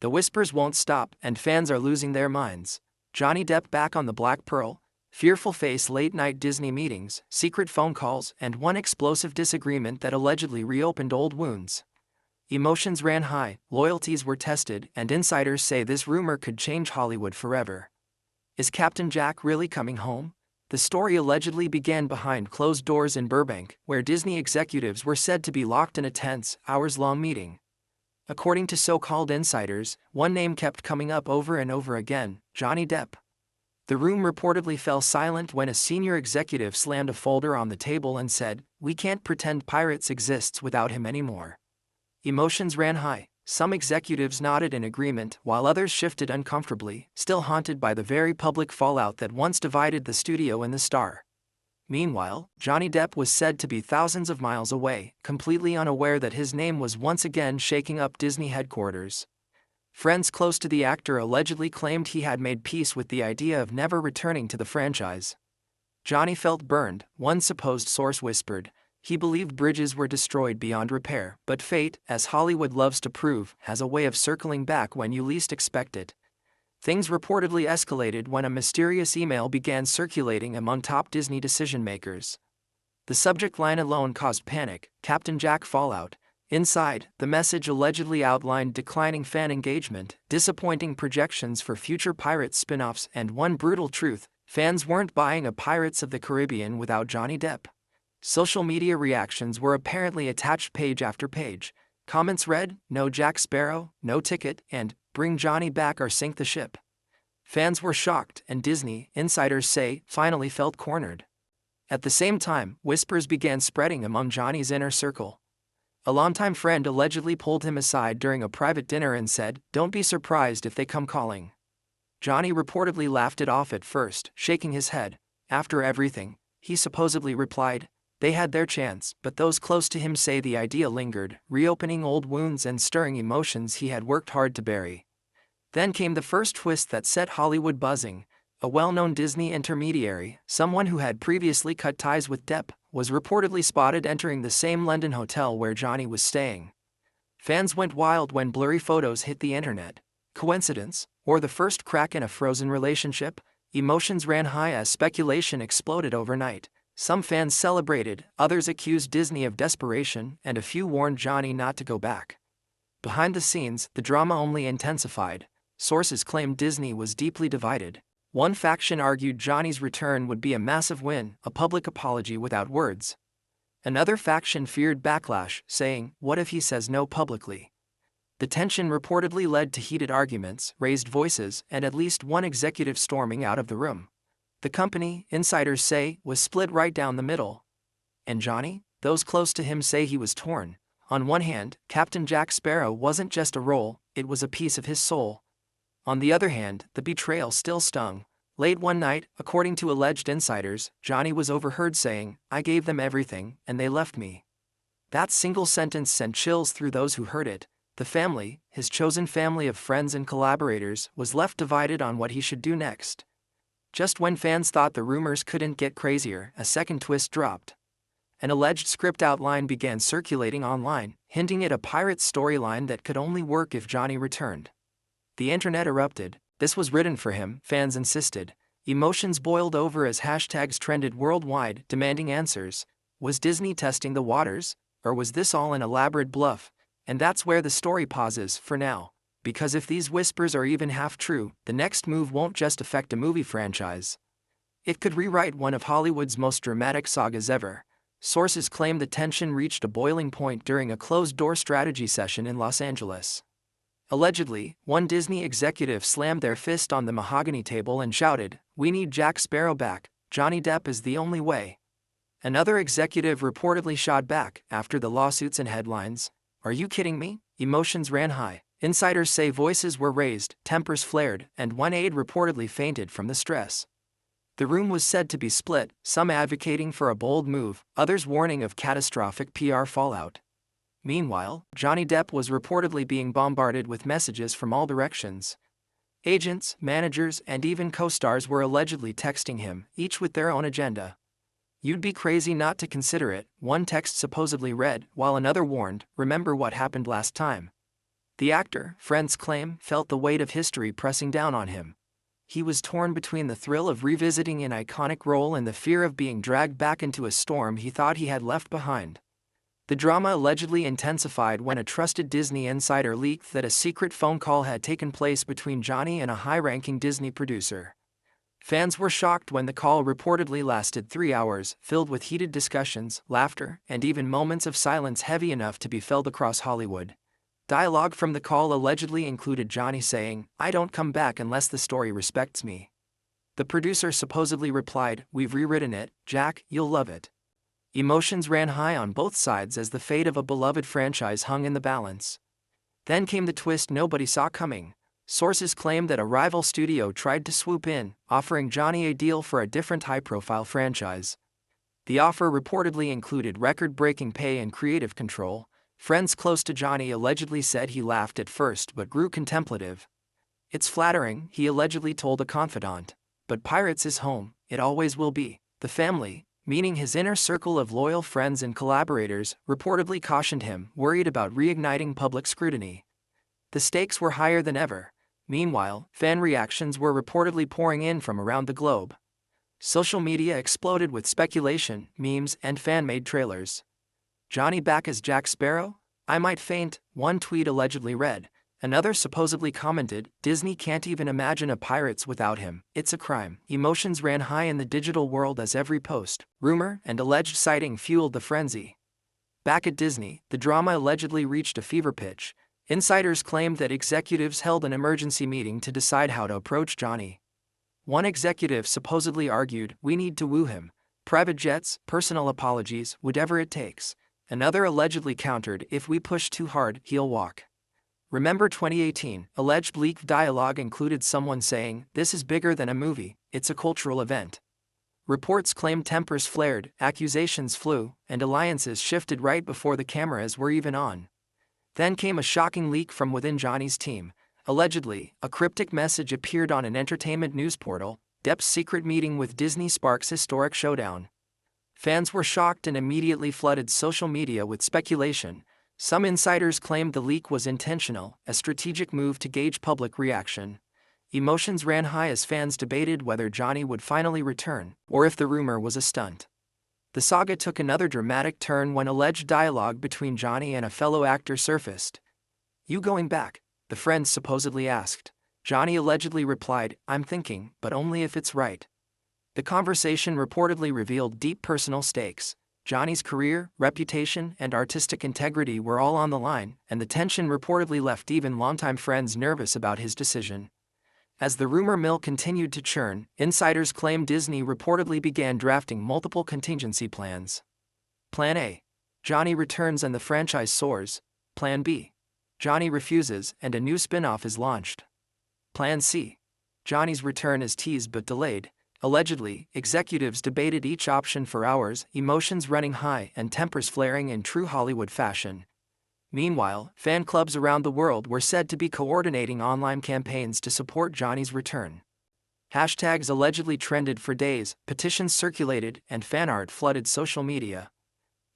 The whispers won't stop, and fans are losing their minds. Johnny Depp back on the Black Pearl, fearful face late-night Disney meetings, secret phone calls, and one explosive disagreement that allegedly reopened old wounds. Emotions ran high, loyalties were tested, and insiders say this rumor could change Hollywood forever. Is Captain Jack really coming home? The story allegedly began behind closed doors in Burbank, where Disney executives were said to be locked in a tense, hours-long meeting. According to so-called insiders, one name kept coming up over and over again: Johnny Depp. The room reportedly fell silent when a senior executive slammed a folder on the table and said, "We can't pretend pirates exists without him anymore." Emotions ran high. Some executives nodded in agreement, while others shifted uncomfortably, still haunted by the very public fallout that once divided the studio and the star. Meanwhile, Johnny Depp was said to be thousands of miles away, completely unaware that his name was once again shaking up Disney headquarters. Friends close to the actor allegedly claimed he had made peace with the idea of never returning to the franchise. Johnny felt burned, one supposed source whispered. He believed bridges were destroyed beyond repair, but fate, as Hollywood loves to prove, has a way of circling back when you least expect it. Things reportedly escalated when a mysterious email began circulating among top Disney decision-makers. The subject line alone caused panic: Captain Jack fallout. Inside, the message allegedly outlined declining fan engagement, disappointing projections for future Pirates spin-offs, and one brutal truth: fans weren't buying a Pirates of the Caribbean without Johnny Depp. Social media reactions were apparently attached page after page. Comments read, "No Jack Sparrow, no ticket," and "Bring Johnny back or sink the ship." Fans were shocked, and Disney, insiders say, finally felt cornered. At the same time, whispers began spreading among Johnny's inner circle. A longtime friend allegedly pulled him aside during a private dinner and said, "Don't be surprised if they come calling." Johnny reportedly laughed it off at first, shaking his head. After everything, he supposedly replied, they had their chance, but those close to him say the idea lingered, reopening old wounds and stirring emotions he had worked hard to bury. Then came the first twist that set Hollywood buzzing. A well-known Disney intermediary, someone who had previously cut ties with Depp, was reportedly spotted entering the same London hotel where Johnny was staying. Fans went wild when blurry photos hit the internet. Coincidence? Or the first crack in a frozen relationship? Emotions ran high as speculation exploded overnight. Some fans celebrated, others accused Disney of desperation, and a few warned Johnny not to go back. Behind the scenes, the drama only intensified. Sources claimed Disney was deeply divided. One faction argued Johnny's return would be a massive win, a public apology without words. Another faction feared backlash, saying, "What if he says no publicly?" The tension reportedly led to heated arguments, raised voices, and at least one executive storming out of the room. The company, insiders say, was split right down the middle. And Johnny? Those close to him say he was torn. On one hand, Captain Jack Sparrow wasn't just a role, it was a piece of his soul. On the other hand, the betrayal still stung. Late one night, according to alleged insiders, Johnny was overheard saying, "I gave them everything, and they left me." That single sentence sent chills through those who heard it. The family, his chosen family of friends and collaborators, was left divided on what he should do next. Just when fans thought the rumors couldn't get crazier, a second twist dropped. An alleged script outline began circulating online, hinting at a Pirates storyline that could only work if Johnny returned. The internet erupted. This was written for him, fans insisted. Emotions boiled over as hashtags trended worldwide, demanding answers. Was Disney testing the waters? Or was this all an elaborate bluff? And that's where the story pauses, for now. Because if these whispers are even half true, the next move won't just affect a movie franchise. It could rewrite one of Hollywood's most dramatic sagas ever. Sources claim the tension reached a boiling point during a closed-door strategy session in Los Angeles. Allegedly, one Disney executive slammed their fist on the mahogany table and shouted, "We need Jack Sparrow back, Johnny Depp is the only way." Another executive reportedly shot back, after the lawsuits and headlines, "Are you kidding me?" Emotions ran high. Insiders say voices were raised, tempers flared, and one aide reportedly fainted from the stress. The room was said to be split, some advocating for a bold move, others warning of catastrophic PR fallout. Meanwhile, Johnny Depp was reportedly being bombarded with messages from all directions. Agents, managers, and even co-stars were allegedly texting him, each with their own agenda. "You'd be crazy not to consider it," one text supposedly read, while another warned, "Remember what happened last time." The actor, friends claim, felt the weight of history pressing down on him. He was torn between the thrill of revisiting an iconic role and the fear of being dragged back into a storm he thought he had left behind. The drama allegedly intensified when a trusted Disney insider leaked that a secret phone call had taken place between Johnny and a high-ranking Disney producer. Fans were shocked when the call reportedly lasted 3 hours, filled with heated discussions, laughter, and even moments of silence heavy enough to be felt across Hollywood. Dialogue from the call allegedly included Johnny saying, "I don't come back unless the story respects me." The producer supposedly replied, "We've rewritten it, Jack, you'll love it." Emotions ran high on both sides as the fate of a beloved franchise hung in the balance. Then came the twist nobody saw coming. Sources claim that a rival studio tried to swoop in, offering Johnny a deal for a different high-profile franchise. The offer reportedly included record-breaking pay and creative control. Friends close to Johnny allegedly said he laughed at first but grew contemplative. "It's flattering," he allegedly told a confidant. "But Pirates is home, it always will be." The family, meaning his inner circle of loyal friends and collaborators, reportedly cautioned him, worried about reigniting public scrutiny. The stakes were higher than ever. Meanwhile, fan reactions were reportedly pouring in from around the globe. Social media exploded with speculation, memes, and fan-made trailers. "Johnny back as Jack Sparrow? I might faint," one tweet allegedly read. Another supposedly commented, "Disney can't even imagine a Pirates without him, it's a crime." Emotions ran high in the digital world as every post, rumor, and alleged sighting fueled the frenzy. Back at Disney, the drama allegedly reached a fever pitch. Insiders claimed that executives held an emergency meeting to decide how to approach Johnny. One executive supposedly argued, "We need to woo him. Private jets, personal apologies, whatever it takes." Another allegedly countered, "If we push too hard, he'll walk." Remember 2018, alleged leaked dialogue included someone saying, "This is bigger than a movie, it's a cultural event." Reports claimed tempers flared, accusations flew, and alliances shifted right before the cameras were even on. Then came a shocking leak from within Johnny's team. Allegedly, a cryptic message appeared on an entertainment news portal. Depp's secret meeting with Disney sparks historic showdown. Fans were shocked and immediately flooded social media with speculation. Some insiders claimed the leak was intentional, a strategic move to gauge public reaction. Emotions ran high as fans debated whether Johnny would finally return, or if the rumor was a stunt. The saga took another dramatic turn when alleged dialogue between Johnny and a fellow actor surfaced. "You going back?" the friends supposedly asked. Johnny allegedly replied, "I'm thinking, but only if it's right." The conversation reportedly revealed deep personal stakes. Johnny's career, reputation, and artistic integrity were all on the line, and the tension reportedly left even longtime friends nervous about his decision. As the rumor mill continued to churn, insiders claim Disney reportedly began drafting multiple contingency plans. Plan A. Johnny returns and the franchise soars. Plan B. Johnny refuses and a new spin-off is launched. Plan C. Johnny's return is teased but delayed. Allegedly, executives debated each option for hours, emotions running high and tempers flaring in true Hollywood fashion. Meanwhile, fan clubs around the world were said to be coordinating online campaigns to support Johnny's return. Hashtags allegedly trended for days, petitions circulated, and fan art flooded social media.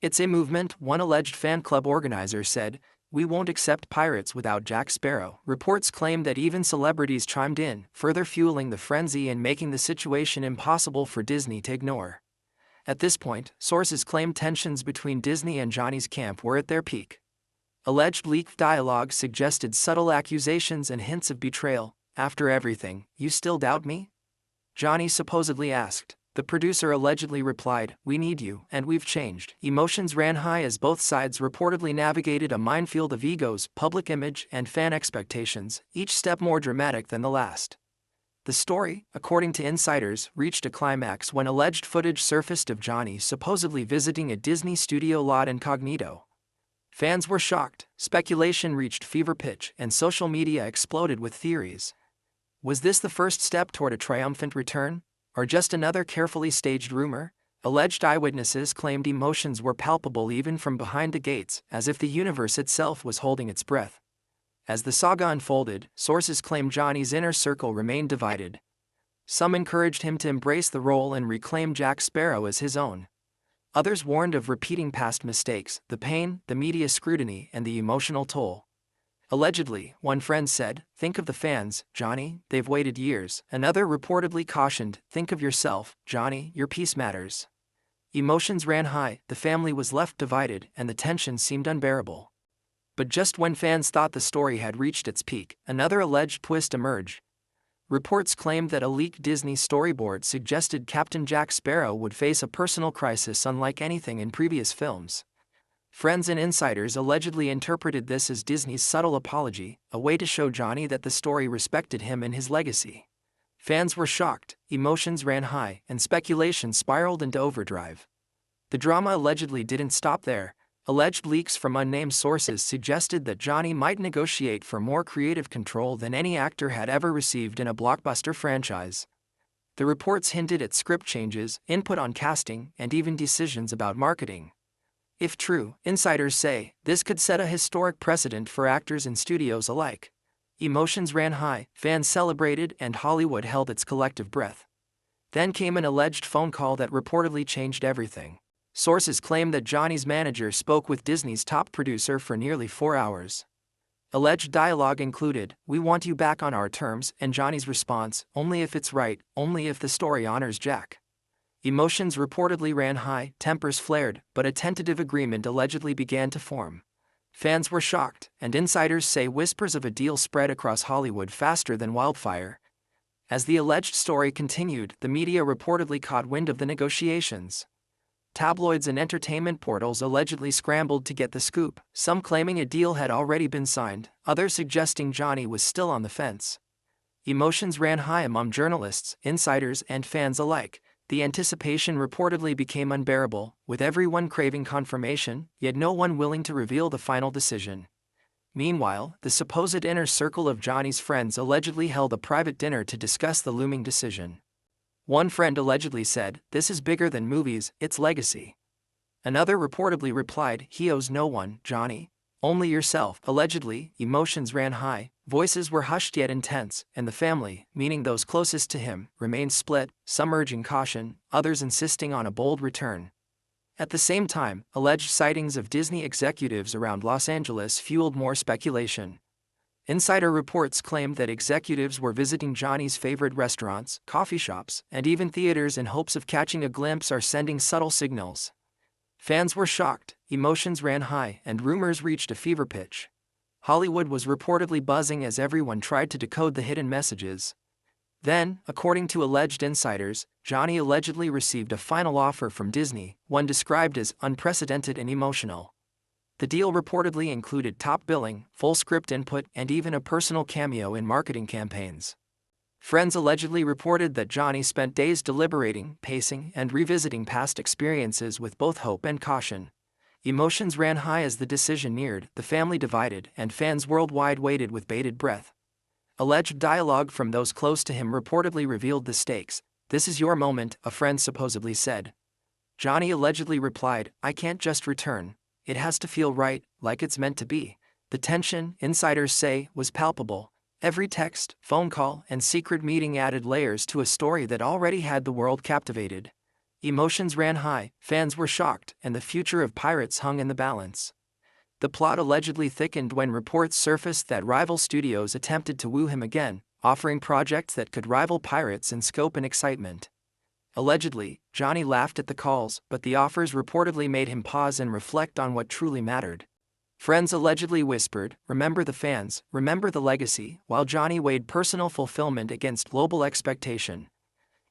"It's a movement," one alleged fan club organizer said. "We won't accept Pirates without Jack Sparrow." Reports claim that even celebrities chimed in, further fueling the frenzy and making the situation impossible for Disney to ignore. At this point, sources claim tensions between Disney and Johnny's camp were at their peak. Alleged leaked dialogue suggested subtle accusations and hints of betrayal. "After everything, you still doubt me?" Johnny supposedly asked. The producer allegedly replied, "We need you, and we've changed." Emotions ran high as both sides reportedly navigated a minefield of egos, public image, and fan expectations, each step more dramatic than the last. The story, according to insiders, reached a climax when alleged footage surfaced of Johnny supposedly visiting a Disney studio lot incognito. Fans were shocked, speculation reached fever pitch, and social media exploded with theories. Was this the first step toward a triumphant return? Or just another carefully staged rumor? Alleged eyewitnesses claimed emotions were palpable even from behind the gates, as if the universe itself was holding its breath. As the saga unfolded, sources claim Johnny's inner circle remained divided. Some encouraged him to embrace the role and reclaim Jack Sparrow as his own. Others warned of repeating past mistakes, the pain, the media scrutiny, and the emotional toll. Allegedly, one friend said, "Think of the fans, Johnny, they've waited years." Another reportedly cautioned, "Think of yourself, Johnny, your peace matters." Emotions ran high, the family was left divided, and the tension seemed unbearable. But just when fans thought the story had reached its peak, another alleged twist emerged. Reports claimed that a leaked Disney storyboard suggested Captain Jack Sparrow would face a personal crisis unlike anything in previous films. Friends and insiders allegedly interpreted this as Disney's subtle apology, a way to show Johnny that the story respected him and his legacy. Fans were shocked, emotions ran high, and speculation spiraled into overdrive. The drama allegedly didn't stop there. Alleged leaks from unnamed sources suggested that Johnny might negotiate for more creative control than any actor had ever received in a blockbuster franchise. The reports hinted at script changes, input on casting, and even decisions about marketing. If true, insiders say, this could set a historic precedent for actors and studios alike. Emotions ran high, fans celebrated, and Hollywood held its collective breath. Then came an alleged phone call that reportedly changed everything. Sources claim that Johnny's manager spoke with Disney's top producer for nearly 4 hours. Alleged dialogue included, "We want you back on our terms," and Johnny's response, "Only if it's right, only if the story honors Jack." Emotions reportedly ran high, tempers flared, but a tentative agreement allegedly began to form. Fans were shocked, and insiders say whispers of a deal spread across Hollywood faster than wildfire. As the alleged story continued, the media reportedly caught wind of the negotiations. Tabloids and entertainment portals allegedly scrambled to get the scoop, some claiming a deal had already been signed, others suggesting Johnny was still on the fence. Emotions ran high among journalists, insiders, and fans alike. The anticipation reportedly became unbearable, with everyone craving confirmation, yet no one willing to reveal the final decision. Meanwhile, the supposed inner circle of Johnny's friends allegedly held a private dinner to discuss the looming decision. One friend allegedly said, "This is bigger than movies, it's legacy." Another reportedly replied, "He owes no one, Johnny. Only yourself." Allegedly, emotions ran high, voices were hushed yet intense, and the family, meaning those closest to him, remained split, some urging caution, others insisting on a bold return. At the same time, alleged sightings of Disney executives around Los Angeles fueled more speculation. Insider reports claimed that executives were visiting Johnny's favorite restaurants, coffee shops, and even theaters in hopes of catching a glimpse or sending subtle signals. Fans were shocked, emotions ran high, and rumors reached a fever pitch. Hollywood was reportedly buzzing as everyone tried to decode the hidden messages. Then, according to alleged insiders, Johnny allegedly received a final offer from Disney, one described as unprecedented and emotional. The deal reportedly included top billing, full script input, and even a personal cameo in marketing campaigns. Friends allegedly reported that Johnny spent days deliberating, pacing, and revisiting past experiences with both hope and caution. Emotions ran high as the decision neared, the family divided, and fans worldwide waited with bated breath. Alleged dialogue from those close to him reportedly revealed the stakes. "This is your moment," a friend supposedly said. Johnny allegedly replied, "I can't just return. It has to feel right, like it's meant to be." The tension, insiders say, was palpable. Every text, phone call, and secret meeting added layers to a story that already had the world captivated. Emotions ran high, fans were shocked, and the future of pirates hung in the balance. The plot allegedly thickened when reports surfaced that rival studios attempted to woo him again, offering projects that could rival Pirates in scope and excitement. Allegedly, Johnny laughed at the calls, but the offers reportedly made him pause and reflect on what truly mattered. Friends allegedly whispered, "Remember the fans, remember the legacy," while Johnny weighed personal fulfillment against global expectation.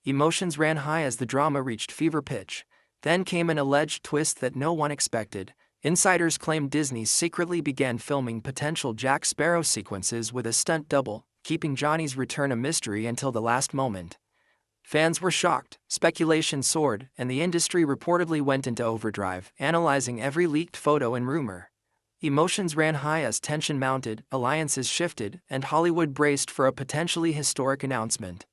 Emotions ran high as the drama reached fever pitch. Then came an alleged twist that no one expected. Insiders claimed Disney secretly began filming potential Jack Sparrow sequences with a stunt double, keeping Johnny's return a mystery until the last moment. Fans were shocked, speculation soared, and the industry reportedly went into overdrive, analyzing every leaked photo and rumor. Emotions ran high as tension mounted, alliances shifted, and Hollywood braced for a potentially historic announcement.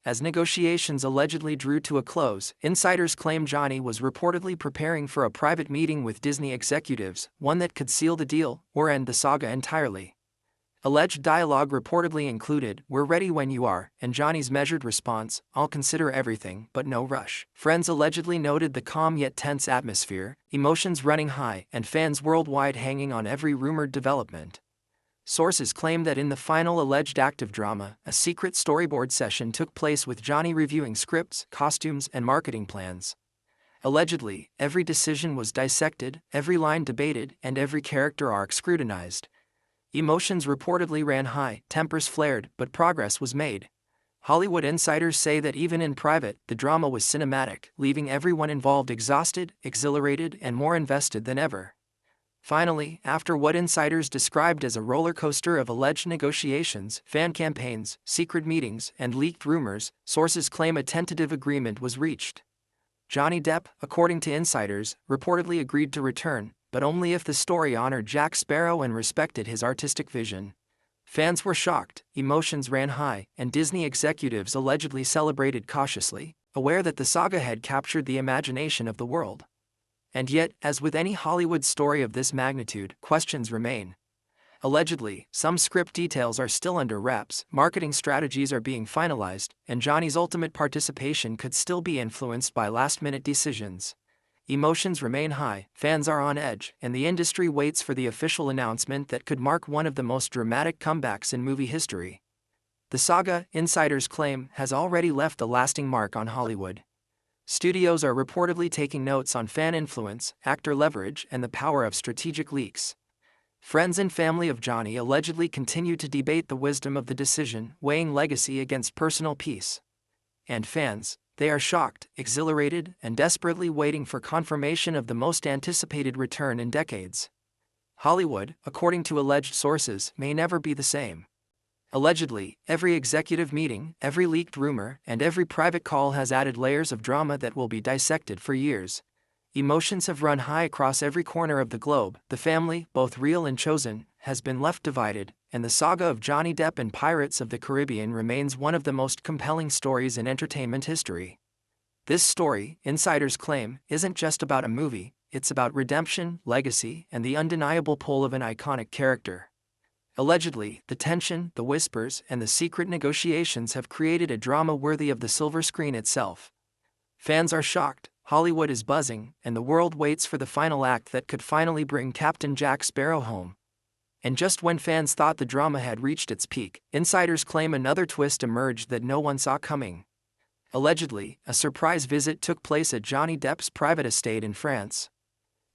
As negotiations allegedly drew to a close, insiders claim Johnny was reportedly preparing for a private meeting with Disney executives, one that could seal the deal or end the saga entirely. Alleged dialogue reportedly included, "We're ready when you are," and Johnny's measured response, "I'll consider everything, but no rush." Friends allegedly noted the calm yet tense atmosphere, emotions running high, and fans worldwide hanging on every rumored development. Sources claim that in the final alleged act of drama, a secret storyboard session took place with Johnny reviewing scripts, costumes, and marketing plans. Allegedly, every decision was dissected, every line debated, and every character arc scrutinized. Emotions reportedly ran high, tempers flared, but progress was made. Hollywood insiders say that even in private, the drama was cinematic, leaving everyone involved exhausted, exhilarated, and more invested than ever. Finally, after what insiders described as a roller coaster of alleged negotiations, fan campaigns, secret meetings, and leaked rumors, sources claim a tentative agreement was reached. Johnny Depp, according to insiders, reportedly agreed to return, but only if the story honored Jack Sparrow and respected his artistic vision. Fans were shocked, emotions ran high, and Disney executives allegedly celebrated cautiously, aware that the saga had captured the imagination of the world. And yet, as with any Hollywood story of this magnitude, questions remain. Allegedly, some script details are still under wraps, marketing strategies are being finalized, and Johnny's ultimate participation could still be influenced by last-minute decisions. Emotions remain high, fans are on edge, and the industry waits for the official announcement that could mark one of the most dramatic comebacks in movie history. The saga, insiders claim, has already left a lasting mark on Hollywood. Studios are reportedly taking notes on fan influence, actor leverage, and the power of strategic leaks. Friends and family of Johnny allegedly continue to debate the wisdom of the decision, weighing legacy against personal peace. And fans, they are shocked, exhilarated, and desperately waiting for confirmation of the most anticipated return in decades. Hollywood, according to alleged sources, may never be the same. Allegedly, every executive meeting, every leaked rumor, and every private call has added layers of drama that will be dissected for years. Emotions have run high across every corner of the globe. The family, both real and chosen, has been left divided, and the saga of Johnny Depp and Pirates of the Caribbean remains one of the most compelling stories in entertainment history. This story, insiders claim, isn't just about a movie, it's about redemption, legacy, and the undeniable pull of an iconic character. Allegedly, the tension, the whispers, and the secret negotiations have created a drama worthy of the silver screen itself. Fans are shocked, Hollywood is buzzing, and the world waits for the final act that could finally bring Captain Jack Sparrow home. And just when fans thought the drama had reached its peak, insiders claim another twist emerged that no one saw coming. Allegedly, a surprise visit took place at Johnny Depp's private estate in France.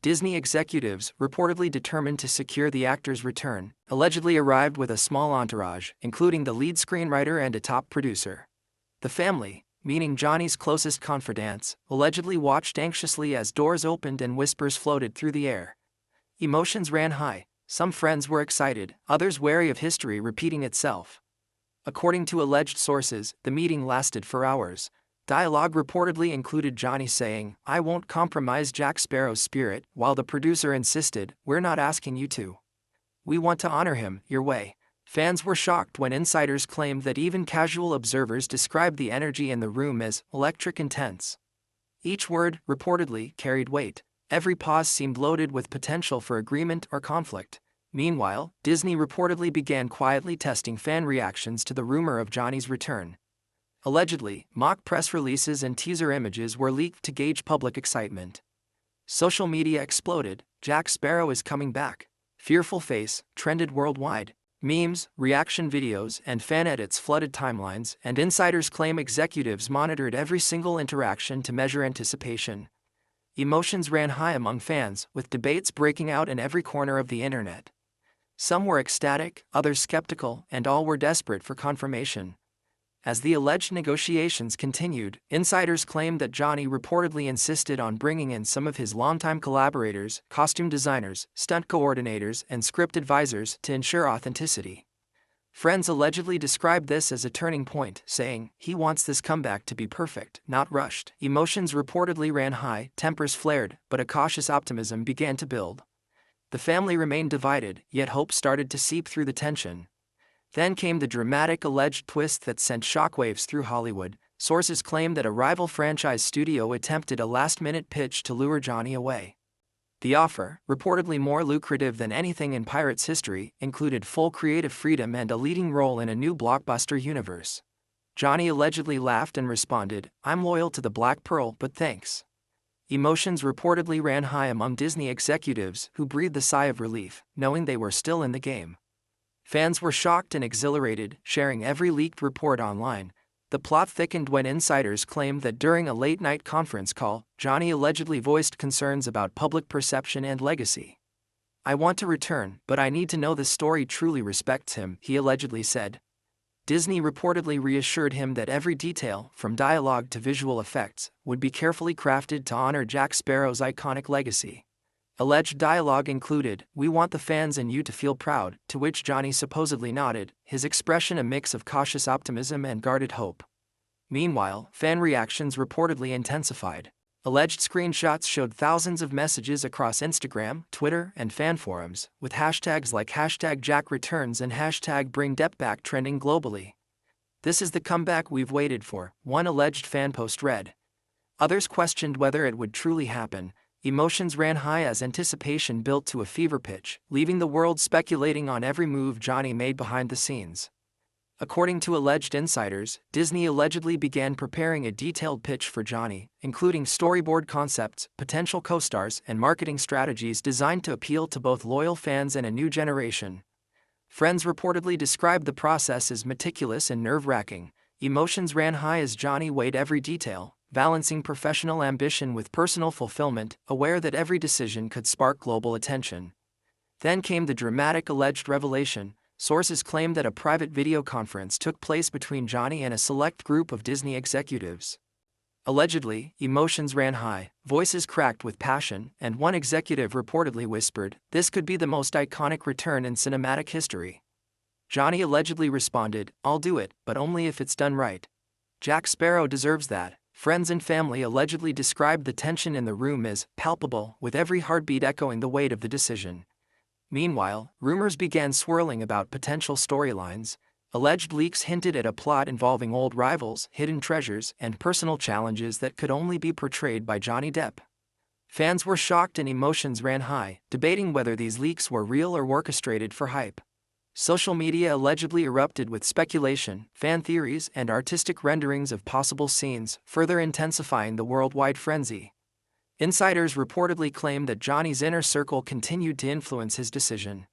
Disney executives, reportedly determined to secure the actor's return, allegedly arrived with a small entourage, including the lead screenwriter and a top producer. The family, meaning Johnny's closest confidants, allegedly watched anxiously as doors opened and whispers floated through the air. Emotions ran high, some friends were excited, others wary of history repeating itself. According to alleged sources, the meeting lasted for hours. Dialogue reportedly included Johnny saying, "I won't compromise Jack Sparrow's spirit," while the producer insisted, "We're not asking you to. We want to honor him, your way." Fans were shocked when insiders claimed that even casual observers described the energy in the room as electric intense. Each word, reportedly, carried weight. Every pause seemed loaded with potential for agreement or conflict. Meanwhile, Disney reportedly began quietly testing fan reactions to the rumor of Johnny's return. Allegedly, mock press releases and teaser images were leaked to gauge public excitement. Social media exploded, "Jack Sparrow is coming back. Fearful face," trended worldwide. Memes, reaction videos, and fan edits flooded timelines, and insiders claim executives monitored every single interaction to measure anticipation. Emotions ran high among fans, with debates breaking out in every corner of the internet. Some were ecstatic, others skeptical, and all were desperate for confirmation. As the alleged negotiations continued, insiders claimed that Johnny reportedly insisted on bringing in some of his longtime collaborators, costume designers, stunt coordinators, and script advisors to ensure authenticity. Friends allegedly described this as a turning point, saying, "He wants this comeback to be perfect, not rushed." Emotions reportedly ran high, tempers flared, but a cautious optimism began to build. The family remained divided, yet hope started to seep through the tension. Then came the dramatic alleged twist that sent shockwaves through Hollywood. Sources claim that a rival franchise studio attempted a last-minute pitch to lure Johnny away. The offer, reportedly more lucrative than anything in Pirates history, included full creative freedom and a leading role in a new blockbuster universe. Johnny allegedly laughed and responded, "I'm loyal to the Black Pearl, but thanks." Emotions reportedly ran high among Disney executives, who breathed a sigh of relief, knowing they were still in the game. Fans were shocked and exhilarated, sharing every leaked report online. The plot thickened when insiders claimed that during a late-night conference call, Johnny allegedly voiced concerns about public perception and legacy. "I want to return, but I need to know the story truly respects him," he allegedly said. Disney reportedly reassured him that every detail, from dialogue to visual effects, would be carefully crafted to honor Jack Sparrow's iconic legacy. Alleged dialogue included, "We want the fans and you to feel proud," to which Johnny supposedly nodded, his expression a mix of cautious optimism and guarded hope. Meanwhile, fan reactions reportedly intensified. Alleged screenshots showed thousands of messages across Instagram, Twitter, and fan forums, with hashtags like #JackReturns and #BringDeppBack trending globally. "This is the comeback we've waited for," one alleged fan post read. Others questioned whether it would truly happen. Emotions ran high as anticipation built to a fever pitch, leaving the world speculating on every move Johnny made behind the scenes. According to alleged insiders, Disney allegedly began preparing a detailed pitch for Johnny, including storyboard concepts, potential co-stars, and marketing strategies designed to appeal to both loyal fans and a new generation. Friends reportedly described the process as meticulous and nerve-wracking. Emotions ran high as Johnny weighed every detail, balancing professional ambition with personal fulfillment, aware that every decision could spark global attention. Then came the dramatic alleged revelation. Sources claim that a private video conference took place between Johnny and a select group of Disney executives. Allegedly, emotions ran high, voices cracked with passion, and one executive reportedly whispered, "This could be the most iconic return in cinematic history." Johnny allegedly responded, "I'll do it, but only if it's done right. Jack Sparrow deserves that." Friends and family allegedly described the tension in the room as palpable, with every heartbeat echoing the weight of the decision. Meanwhile, rumors began swirling about potential storylines. Alleged leaks hinted at a plot involving old rivals, hidden treasures, and personal challenges that could only be portrayed by Johnny Depp. Fans were shocked and emotions ran high, debating whether these leaks were real or orchestrated for hype. Social media allegedly erupted with speculation, fan theories, and artistic renderings of possible scenes, further intensifying the worldwide frenzy. Insiders reportedly claimed that Johnny's inner circle continued to influence his decision.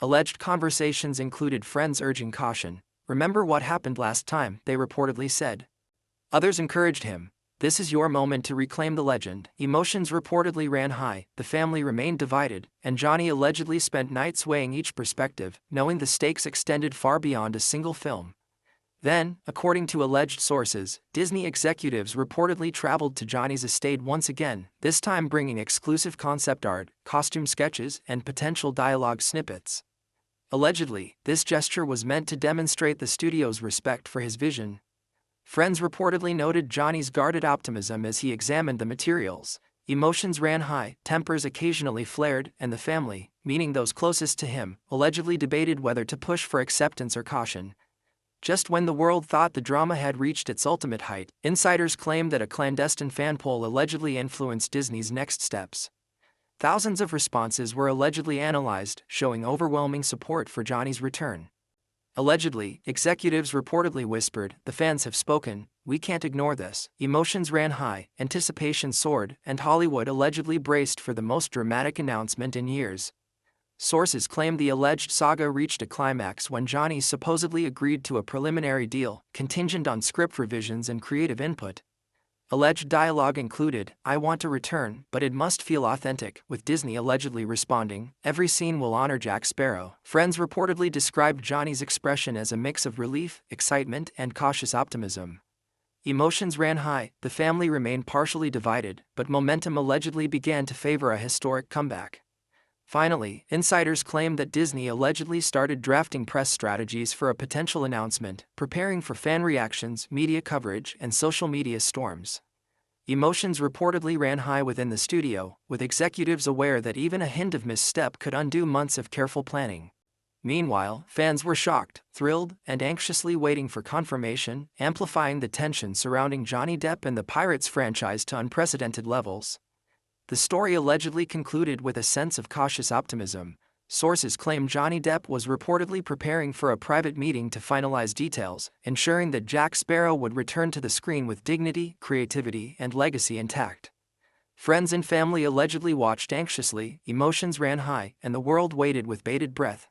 Alleged conversations included friends urging caution. "Remember what happened last time," they reportedly said. Others encouraged him. "This is your moment to reclaim the legend." Emotions reportedly ran high, the family remained divided, and Johnny allegedly spent nights weighing each perspective, knowing the stakes extended far beyond a single film. Then, according to alleged sources, Disney executives reportedly traveled to Johnny's estate once again, this time bringing exclusive concept art, costume sketches, and potential dialogue snippets. Allegedly, this gesture was meant to demonstrate the studio's respect for his vision. Friends reportedly noted Johnny's guarded optimism as he examined the materials. Emotions ran high, tempers occasionally flared, and the family, meaning those closest to him, allegedly debated whether to push for acceptance or caution. Just when the world thought the drama had reached its ultimate height, insiders claimed that a clandestine fan poll allegedly influenced Disney's next steps. Thousands of responses were allegedly analyzed, showing overwhelming support for Johnny's return. Allegedly, executives reportedly whispered, "The fans have spoken, we can't ignore this." Emotions ran high, anticipation soared, and Hollywood allegedly braced for the most dramatic announcement in years. Sources claim the alleged saga reached a climax when Johnny supposedly agreed to a preliminary deal, contingent on script revisions and creative input. Alleged dialogue included, "I want to return, but it must feel authentic," with Disney allegedly responding, "Every scene will honor Jack Sparrow." Friends reportedly described Johnny's expression as a mix of relief, excitement, and cautious optimism. Emotions ran high, the family remained partially divided, but momentum allegedly began to favor a historic comeback. Finally, insiders claimed that Disney allegedly started drafting press strategies for a potential announcement, preparing for fan reactions, media coverage, and social media storms. Emotions reportedly ran high within the studio, with executives aware that even a hint of misstep could undo months of careful planning. Meanwhile, fans were shocked, thrilled, and anxiously waiting for confirmation, amplifying the tension surrounding Johnny Depp and the Pirates franchise to unprecedented levels. The story allegedly concluded with a sense of cautious optimism. Sources claim Johnny Depp was reportedly preparing for a private meeting to finalize details, ensuring that Jack Sparrow would return to the screen with dignity, creativity, and legacy intact. Friends and family allegedly watched anxiously, emotions ran high, and the world waited with bated breath.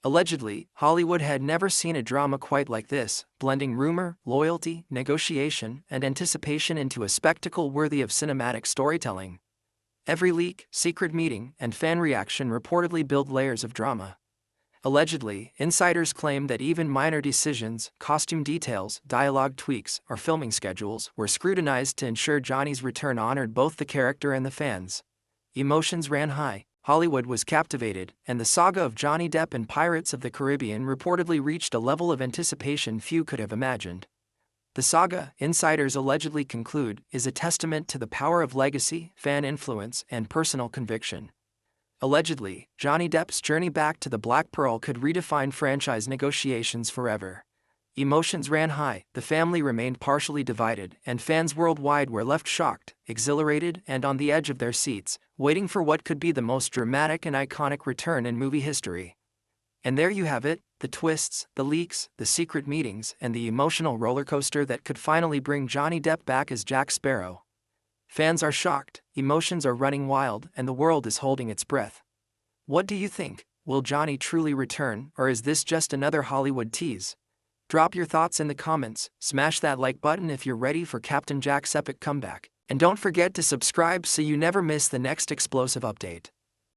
Allegedly, Hollywood had never seen a drama quite like this, blending rumor, loyalty, negotiation, and anticipation into a spectacle worthy of cinematic storytelling. Every leak, secret meeting, and fan reaction reportedly built layers of drama. Allegedly, insiders claim that even minor decisions, costume details, dialogue tweaks, or filming schedules were scrutinized to ensure Johnny's return honored both the character and the fans. Emotions ran high, Hollywood was captivated, and the saga of Johnny Depp and Pirates of the Caribbean reportedly reached a level of anticipation few could have imagined. The saga, insiders allegedly conclude, is a testament to the power of legacy, fan influence, and personal conviction. Allegedly, Johnny Depp's journey back to the Black Pearl could redefine franchise negotiations forever. Emotions ran high, the family remained partially divided, and fans worldwide were left shocked, exhilarated, and on the edge of their seats, waiting for what could be the most dramatic and iconic return in movie history. And there you have it, the twists, the leaks, the secret meetings, and the emotional rollercoaster that could finally bring Johnny Depp back as Jack Sparrow. Fans are shocked, emotions are running wild, and the world is holding its breath. What do you think? Will Johnny truly return, or is this just another Hollywood tease? Drop your thoughts in the comments, smash that like button if you're ready for Captain Jack's epic comeback, and don't forget to subscribe so you never miss the next explosive update.